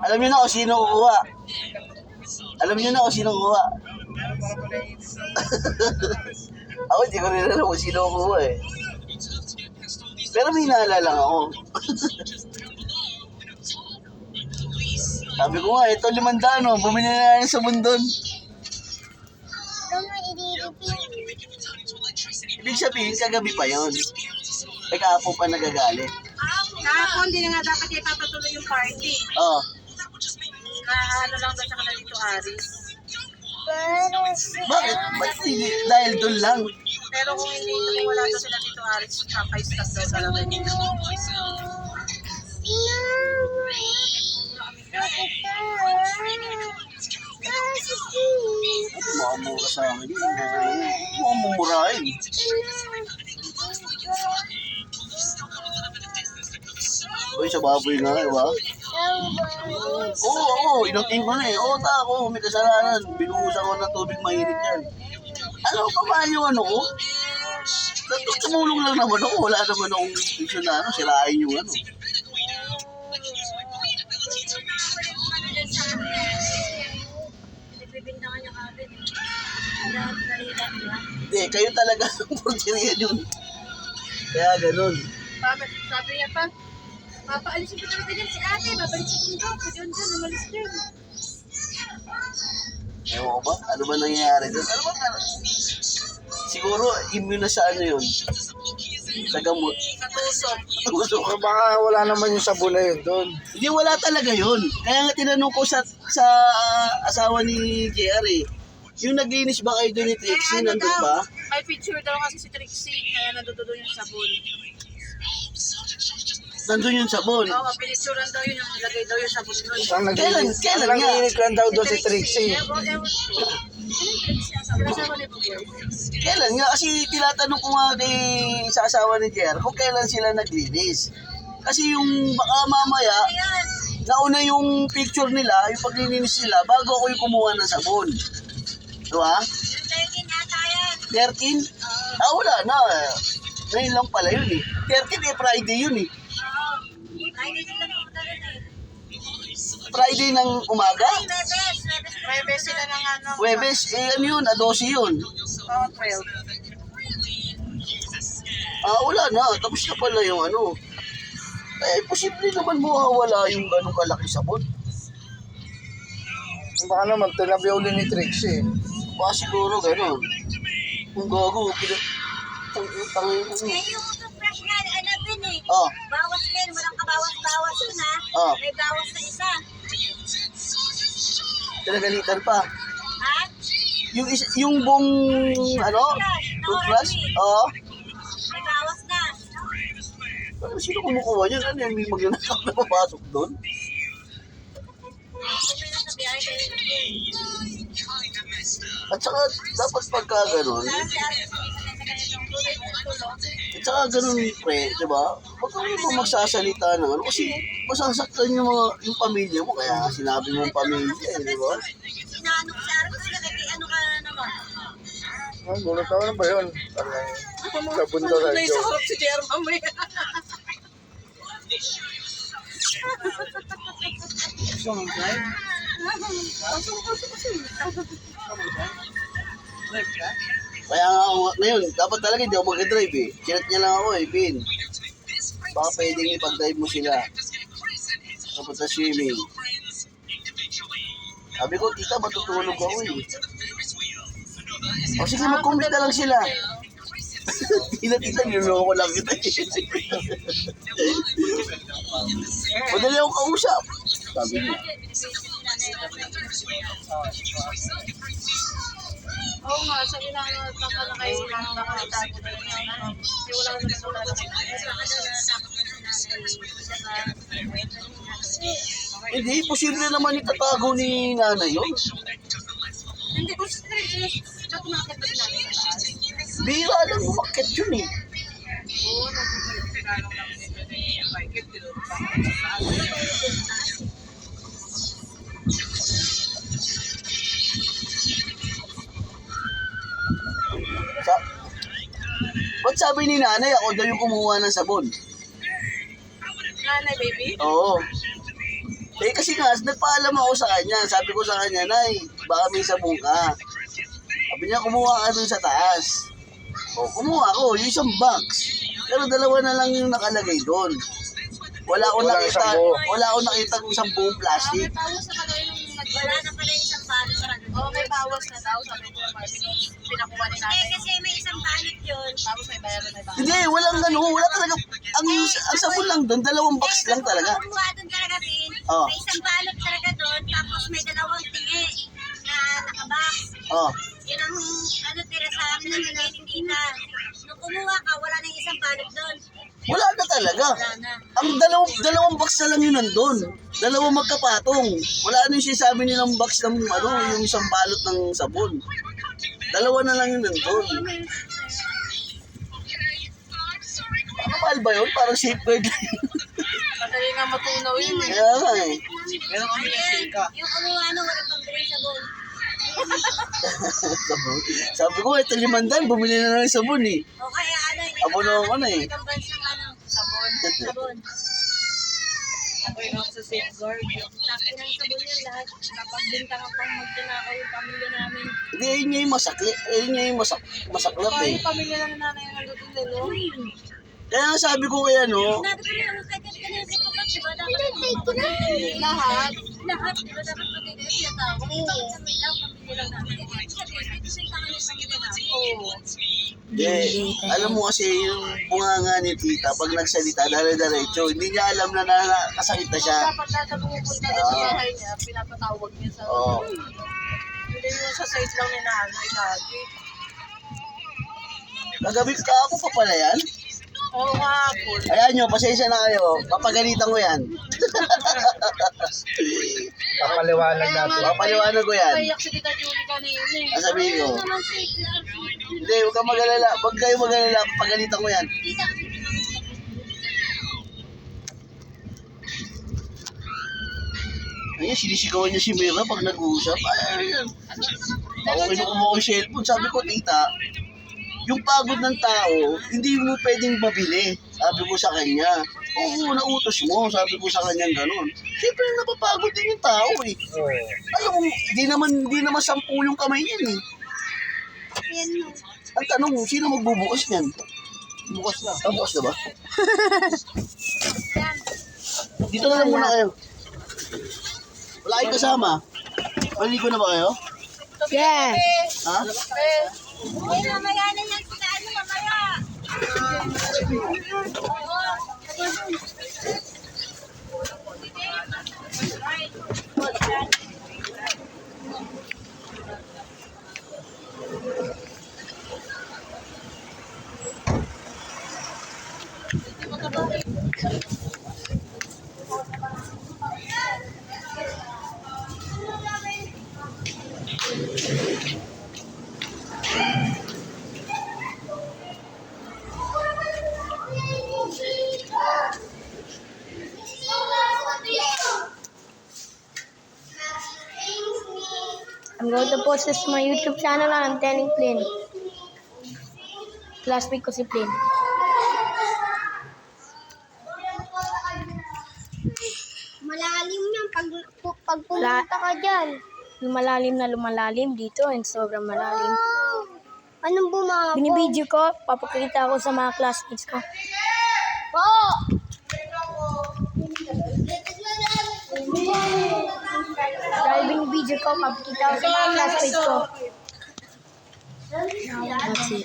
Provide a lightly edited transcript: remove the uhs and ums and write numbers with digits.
Alam niyo na kung sino kukuha. Alam niyo na kung sino kukuha. Ako hindi ko rin alam kung sino kukuha eh. Pero may naalala lang ako. Sabi ko nga, ito 500, bumili na lang sa mundon. Ibig sabihin, kagabi pa yun. Eh, kahapon pa nagagalit. Kahapon, hindi na nga dapat niya ipapatuloy yung party. Oo. Ano lang daw siya kanila dito, Aris. Bakit? Ba't hindi? Dahil doon lang. Pero kung hindi, kung wala daw sila dito, Aris, kapay-stop daw talaga niya. Makamura sa akin. Mamumurahin. Uy, sa baboy nga, diba? Oo, inating ko na eh. Oo, tako, may kasalanan. Binuhusan ko ng tubig mainit yan. Alam ko pa yung ano ko? Tumulong lang naman ako. Wala naman akong intention na ano, sirain yung ano. Hindi, kayo talaga ang porteriya yun. Kaya ganun. Sabi niya pa, papaalisin ko talaga dyan si ate, babalik sa mundo ko dyan, umalis dyan. Ewan ko ba? Ano ba nangyayari doon? Ano ba? Siguro, immune na sa ano yun. Sa gamot. Katusok. Tusok. Baka wala naman yung sabon na yun doon. Hindi, wala talaga yun. Kaya nga tinanong ko sa asawa ni JR eh. Yung naglinis ba kayo doon ni Trixie? Ano Nandun daw? ba? May picture daw kasi si Trixie, kaya nandoon yung sabon. Nandun yung sabon. Oo, pinicturean daw yun, yung nilagay daw yung sabon doon. Ang naglinis Kailan ang nga? naglinis lang daw doon si Trixie. Kailan nga? Kasi tinatanong ko nga kay sa asawa ni JR kung kailan sila naglinis. Kasi yung baka mamaya, nauna yung picture nila, yung paglilinis nila, bago ako yung kumuha ng sabon. Diba? 13? Ah, wala na. Ngayon lang pala yun eh. 13 eh, Friday yun eh. Friday ng umaga? May best sila ng ano. Webes, eh ano yun, 12 yun. Oo, 12. Ah, wala na. Tapos na pala yung ano. Eh, posible naman mawawala yung ganong kalaki sabon. Baka naman, tinabi uli ni Trixie. Baka siguro gano'n. Kung gago, tangin ko. Yung toothbrush nga, alapin eh. Oh, Bawas din, walang kabawas-bawas yun ha. oh, May bawas na isa. pinagalitan pa. Ha? Yung buong, ano, toothbrush? Oo. May bawas na. Ano, sino kumukuha niyan? Ano yung may magnanakaw na papasok doon? Kung nasa biyahe kayo na din. At saka, dapat pagka gano'n, Parang si Ate Sumisan na sa ganitong tulong. at saka gano'n, pre, di ba? Huwag ka naman magsasalita ng ano, kasi masasaktan yung pamilya mo, kaya sinabi mo yung pamilya, eh, di ba? Inaano ko si Ate Sumisan, ano ka na naman. Ah, gulat ako na ba yun? Sabon daw sa May joke. sarap si JR mamaya. Kaya nga ako, ngayon, dapat talaga hindi ako mag-drive eh. Chinat niya lang ako eh, Pin. Baka pwedeng ipag-drive mo sila. Kapunta swimming. Sabi ko, tita, matutulog ako eh. O sige, mag-commit na lang sila. Tita, niloloko lang kita eh. Madali akong kausap. Sabi niya. Oo nga, sabi na baka na kayo lang nakakita ko na yun. Hindi wala na wala na. Hindi, posible naman itatago ni nanay yun. Hindi ko sa Trixie, ito tumakit na namin sa taas. Bira lang umakit yun eh. Oo, nagkakaroon lang nito ni Michael, tinutupang Ba't sabi ni nanay, ako daw yung kumuha ng sabon? Nanay, baby? Oo. Eh kasi nga, nagpaalam ako sa kanya. Sabi ko sa kanya, Nay, baka may sabong ka. Sabi niya, kumuha ka dun sa taas. O, kumuha ako, yung isang box. Pero dalawa na lang yung nakalagay doon. Wala akong Walang nakita, isang buo. wala akong nakita kung isang buong May plastic. bawas na pala yung Wala na pala yung isang balot sa Oo, may bawas na daw. Sabi ko, pinakuha ni Hindi, nanay. kasi may isang balot yun. Tapos may bayaran, may bawas. Hindi, walang ano, wala talaga. Ang sabon lang doon, dalawang box lang talaga. Kung kumuha doon talaga, Pin, Oh. may isang balot talaga doon, tapos may dalawang tingi na nakabox. Oh, Yun ang tira sa amin ng mga tita. Nung kumuha ka, wala na yung isang balot doon. wala na talaga. Wala na. Ang dalawang box na lang yun nandun. Dalawang magkapatong. Wala na yung sinasabi nilang box ng ano, yung isang balot ng sabon. Dalawa na lang yun nandun. Kapal ba yun? Parang safeguard lang yun. Madali nga matunaw yun eh. Kaya nga eh. Meron kami ng sika. Yung kumuha nung wala pang green sabon. Sabon. Sabi ko, ito 500, bumili na ng sabon eh. O kaya ano, Abono ako na eh. itong bansang ano, Sabon. sabon. Ako yun ako sa safeguard. Taki ng sabon yun lahat. Napagbinta ka pang magtinakaw yung pamilya namin. Hindi, yun yung masakli. Yun yung masaklap Kaya eh. yung pamilya ng nanay yung nandun din, no? Kaya nga sabi ko kaya no, Sabi ko rin, kahit kanina sa kapat, diba? Dapat Lahat. lahat, diba? Dapat magiging tinatawag. Kami lang, pamilya lang namin. Sabi, ito sa tangan ng pamilya namin. Oo. alam mo kasi yung bunganga ni tita, pag nagsalita, dare-diretso, hindi niya alam na nakasakit na siya. Dapat lahat na pumupunta doon sa bahay niya, pinapatawag niya sa... Oo. Hindi yung sa site lang ni nanay lagi. Kagabi ka ako pa pala yan. Oo nga po. Ayan nyo, pasensya na kayo. Papagalitan ko yan. Papaliwanag natin. Papaliwanag ko yan. Kaiyak si Tita Julie kanina eh. Ang sabihin ko. Naman safe lang. Hindi, huwag kang mag-alala. Huwag kayo mag-alala. Papagalitan ko yan. Tita, Ayan, sinisigawan niya si Mira pag nag-uusap. Ay, ayan. Ako kinukuha ko yung cellphone. Sabi ko, tita, yung pagod ng tao, hindi mo pwedeng mabili. Sabi ko sa kanya. Oo, nautos mo. Sabi ko sa kanya gano'n. Siyempre, napapagod din yung tao eh. Oo. Alam mo, hindi naman 10 yung kamay niyan eh. yan mo. Ang tanong, sino magbubukas niyan? Bukas na. Ah, bukas na ba? Dito na lang muna kayo. Wala kayong kasama. Maligo na ba kayo? Yes! Ha? Uy, mamaya na yan. Kung ano, mamaya. I'm going to post this to my YouTube channel and I'm telling Plain. Classmate ko si Plain. Malalim yan pag pumunta ka dyan. Lumalalim dito and sobrang malalim. Anong bumaba? Binibideo ko, papakita ko sa mga classmates ko. Po! Dahil binibideo ko, papakita ko sa mga classmates ko. That's it.